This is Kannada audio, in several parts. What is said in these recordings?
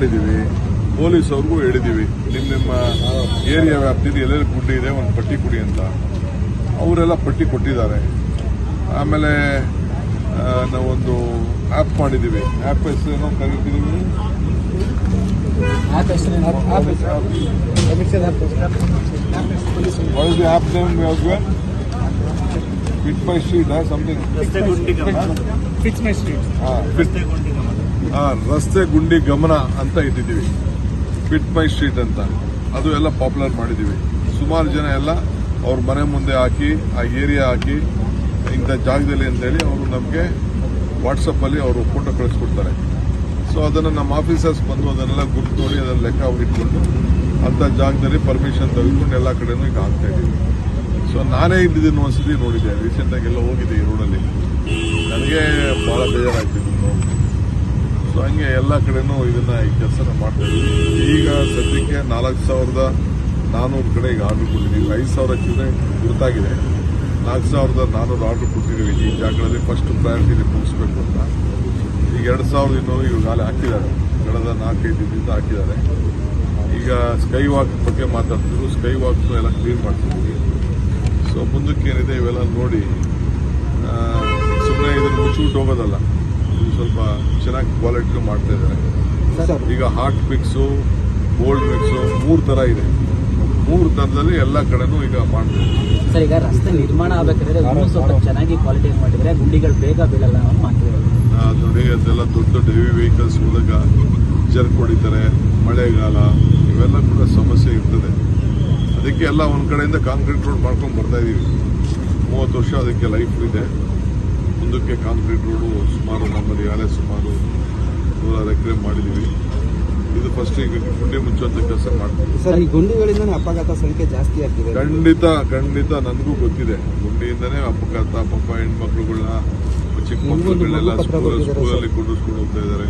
ಮಾಡಿದ್ದೀವಿ. ಪೊಲೀಸ್ ಅವ್ರಿಗೂ ಹೇಳಿದ್ದೀವಿ, ನಿಮ್ಮ ಏರಿಯಾ ವ್ಯಾಪ್ತಿಯಲ್ಲಿ ಎಲ್ಲೆಲ್ಲಿ ಗುಂಡಿ ಇದೆ ಒಂದು ಪಟ್ಟಿ ಕೊಡಿ ಅಂತ. ಅವರೆಲ್ಲ ಪಟ್ಟಿ ಕೊಟ್ಟಿದ್ದಾರೆ. ಆಮೇಲೆ ನಾವೊಂದು ಆ್ಯಪ್ ಮಾಡಿದ್ದೀವಿ. App ಹೆಸರೇನೋ ಕರೀತಿದ್ದೀವಿ. What is the app name we have given? Fit My Street, something. Fit My Street. ರಸ್ತೆ ಗುಂಡಿ ಗಮನ ಅಂತ ಇಟ್ಟಿದ್ದೀವಿ. ಫಿಟ್ ಮೈ ಸ್ಟ್ರೀಟ್ ಅಂತ ಅದು ಎಲ್ಲ ಪಾಪ್ಯುಲರ್ ಮಾಡಿದ್ದೀವಿ. ಸುಮಾರು ಜನ ಎಲ್ಲ ಅವ್ರ ಮನೆ ಮುಂದೆ ಹಾಕಿ, ಆ ಏರಿಯಾ ಹಾಕಿ, ಇಂಥ ಜಾಗದಲ್ಲಿ ಅಂತೇಳಿ ಅವರು ನಮಗೆ ವಾಟ್ಸಪ್ಪಲ್ಲಿ ಅವರು ಫೋಟೋ ಕಳಿಸ್ಕೊಡ್ತಾರೆ. ಸೊ ಅದನ್ನು ನಮ್ಮ ಆಫೀಸರ್ಸ್ ಬಂದು ಅದನ್ನೆಲ್ಲ ಗುರುತು ನೋಡಿ ಅದನ್ನು ಲೆಕ್ಕ ಇಟ್ಕೊಂಡು ಅಂಥ ಜಾಗದಲ್ಲಿ ಪರ್ಮಿಷನ್ ತೆಗೆದುಕೊಂಡು ಎಲ್ಲ ಕಡೆನೂ ಈಗ ಆಗ್ತಾ ಇದ್ದೀವಿ. ಸೊ ನಾನೇ ಇದ್ದಿದ್ದನ್ನು ಒಂದ್ಸತಿ ನೋಡಿದ್ದೆ, ರೀಸೆಂಟಾಗಿ ಎಲ್ಲ ಹೋಗಿದ್ದೆ ಈ ರೋಡಲ್ಲಿ. ನನಗೆ ಭಾಳ ಬೇಜಾರಾಗ್ತಿತ್ತು. ಸೊ ಹಂಗೆ ಎಲ್ಲ ಕಡೆನೂ ಇದನ್ನು ಈ ಕೆಲಸನ ಮಾಡ್ತಾ ಇದ್ದೀವಿ. ಈಗ ಸದ್ಯಕ್ಕೆ 4,400 ಕಡೆ ಈಗ ಆರ್ಡರ್ ಕೊಟ್ಟಿದ್ದೀವಿ. 5,000 ಚಿಲ್ಲರೆ ಗುರುತಾಗಿದೆ. 4,400 ಆರ್ಡರ್ ಕೊಟ್ಟಿದ್ದೀವಿ. ಈ ಜಾಗಗಳಲ್ಲಿ ಫಸ್ಟ್ ಪ್ರಯಾರಿಟಿ ಮುಗಿಸ್ಬೇಕು ಅಂತ. ಈಗ 2,000 ಇವಾಗ ಹಾಕಿದ್ದಾರೆ. ಕಳೆದ 4-5 ದಿನದಿಂದ ಹಾಕಿದ್ದಾರೆ. ಈಗ ಸ್ಕೈ ವಾಕ್ ಬಗ್ಗೆ ಮಾತಾಡ್ತಿದ್ರು. ಸ್ಕೈ ವಾಕ್ ಎಲ್ಲ ಕ್ಲೀನ್ ಮಾಡ್ತಿದ್ದೀವಿ. ಸೊ ಮುಂದಕ್ಕೆ ಏನಿದೆ ಇವೆಲ್ಲ ನೋಡಿ ಸುಮ್ಮನೆ ಇದನ್ನು ಮುಚ್ಚಿಬಿಟ್ಟು ಹೋಗೋದಲ್ಲ, ಇದು ಸ್ವಲ್ಪ ಚೆನ್ನಾಗಿ ಕ್ವಾಲಿಟಿ ಮಾಡ್ತಾ ಇದ್ದಾರೆ. ಈಗ ಹಾಟ್ ಮಿಕ್ಸು, ಗೋಲ್ಡ್ ಮಿಕ್ಸು 3 ಥರ ಇದೆ. 3 ಥರದಲ್ಲಿ ಎಲ್ಲ ಕಡೆನೂ ಈಗ ಮಾಡ್ತಾರೆ. ಸರ್, ಈಗ ರಸ್ತೆ ನಿರ್ಮಾಣ ಆಗಬೇಕಾದ್ರೆ ಇನ್ನೂ ಸ್ವಲ್ಪ ಚೆನ್ನಾಗಿ ಕ್ವಾಲಿಟಿ ಮಾಡಿದ್ರೆ ಗುಂಡಿಗಳು ಬೇಗ ಬೀಳಲ್ಲ ಅನ್ನೋ ಮಾತು. ನೋಡಿ, ಅದೆಲ್ಲ ದೊಡ್ಡ ದೊಡ್ಡ ಹೆವಿ ವೆಹಿಕಲ್ಸ್ ಹೋದಾಗ ಜರ್ಕ್ ಹೊಡಿತಾರೆ. ಮಳೆಗಾಲ ಇವೆಲ್ಲ ಕೂಡ ಸಮಸ್ಯೆ ಇರ್ತದೆ. ಅದಕ್ಕೆ ಎಲ್ಲ ಒಂದು ಕಡೆಯಿಂದ ಕಾಂಕ್ರೀಟ್ ರೋಡ್ ಮಾಡ್ಕೊಂಡು ಬರ್ತಾ ಇದೀವಿ. 30 ವರ್ಷ ಅದಕ್ಕೆ ಲೈಫ್ ಇದೆ. ಮುಂದಕ್ಕೆ ಕಾಂಕ್ರೀಟ್ ರೋಡು ಸುಮಾರು ನಮ್ಮಲ್ಲಿ ಯಾರೇ ಸುಮಾರು 100 ಎಕರೆ ಮಾಡಿದ್ದೀವಿ. ಇದು ಫಸ್ಟ್ ಈಗ ಗುಂಡಿ ಮುಚ್ಚುವಂತ ಕೆಲಸ ಮಾಡ್ತೀವಿ. ಸರ್, ಈ ಗುಂಡಿಗಳಿಂದ ಅಪಘಾತ ಸಂಖ್ಯೆ ಜಾಸ್ತಿ ಆಗ್ತಿದೆ. ಖಂಡಿತ ನನಗೂ ಗೊತ್ತಿದೆ. ಗುಂಡಿಯಿಂದನೇ ಅಪಘಾತ. ಪಾಪ ಹೆಣ್ಮಕ್ಳುಗಳನ್ನ, ಚಿಕ್ಕ ಮಕ್ಕಳುಗಳನ್ನೆಲ್ಲ ಸ್ಕೂಲಲ್ಲಿ ಕುಂಡಿಸ್ಕೊಂಡು ಹೋಗ್ತಾ ಇದ್ದಾರೆ.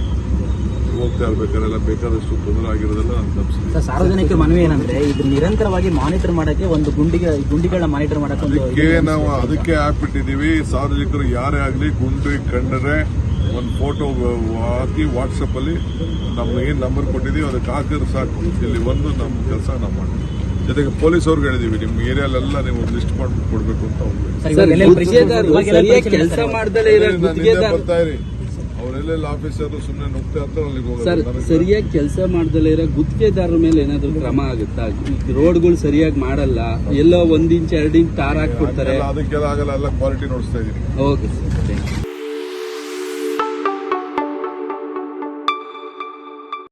ಹೋಗ್ತಾ ಇರ್ಬೇಕಾರೆಲ್ಲ ಬೇಕಾದಷ್ಟು ತೊಂದರೆ ಆಗಿರೋದೆಲ್ಲ ನಾನು ತಪ್ಪಿಸಿದೆ. ಸಾರ್ವಜನಿಕರ ಮನವಿ ಏನಂದ್ರೆ ಇದು ನಿರಂತರವಾಗಿ ಮಾನಿಟರ್ ಮಾಡಕ್ಕೆ ಒಂದು ಗುಂಡಿಗಳನ್ನ ಮಾನಿಟರ್ ಮಾಡಕ್ಕೆ ನಾವು ಅದಕ್ಕೆ ಆ್ಯಪ್ ಇಟ್ಟಿದ್ದೀವಿ. ಸಾರ್ವಜನಿಕರು ಯಾರೇ ಆಗಲಿ ಗುಂಡಿ ಕಂಡರೆ ಒಂದು ಫೋಟೋ ಹಾಕಿ ವಾಟ್ಸಪ್ ಅಲ್ಲಿ ನಮ್ಗೆ ಏನು ನಂಬರ್ ಕೊಟ್ಟಿದ್ದೀವಿ ಅದಕ್ಕೆ ಹಾಕಿದ್ರೆ ಸಾಕು. ಇಲ್ಲಿ ಬಂದು ನಮ್ಮ ಕೆಲಸ ನಾವು ಮಾಡ್ತೀವಿ. ಜೊತೆಗೆ ಪೊಲೀಸ್ ಅವ್ರಿಗೆ ಹೇಳಿದೀವಿ, ನಿಮ್ಮ ಏರಿಯಾಲೆಲ್ಲ ನೀವು ಲಿಸ್ಟ್ ಮಾಡ್ಬಿಟ್ಟು ಕೊಡ್ಬೇಕು ಅಂತ ಬರ್ತಾ ಇರಿ. ಅವರೆಲ್ಲ ಆಫೀಸರ್ ಸುಮ್ಮನೆ ನುಗ್ತಾ ಇರ್ತಾರೆ, ಅಲ್ಲಿಗೆ ಹೋಗೋದು. ಸರಿಯಾಗಿ ಕೆಲಸ ಮಾಡದಲ್ಲೇ ಇರೋ ಗುತ್ತಿಗೆದಾರರ ಮೇಲೆ ಏನಾದ್ರು ಕ್ರಮ ಆಗುತ್ತಾ? ರೋಡ್ಗಳು ಸರಿಯಾಗಿ ಮಾಡಲ್ಲ, ಎಲ್ಲೋ 1 ಇಂಚ್ 2 ಇಂಚ್ ತಾರ್ ಹಾಕ್ಬಿಡ್ತಾರೆ. ಅದಕ್ಕೆಲ್ಲ ಆಗಲ್ಲ, ಎಲ್ಲ ಕ್ವಾಲಿಟಿ ನೋಡಿಸ್ತಾ ಇದೀನಿ. Okay sir.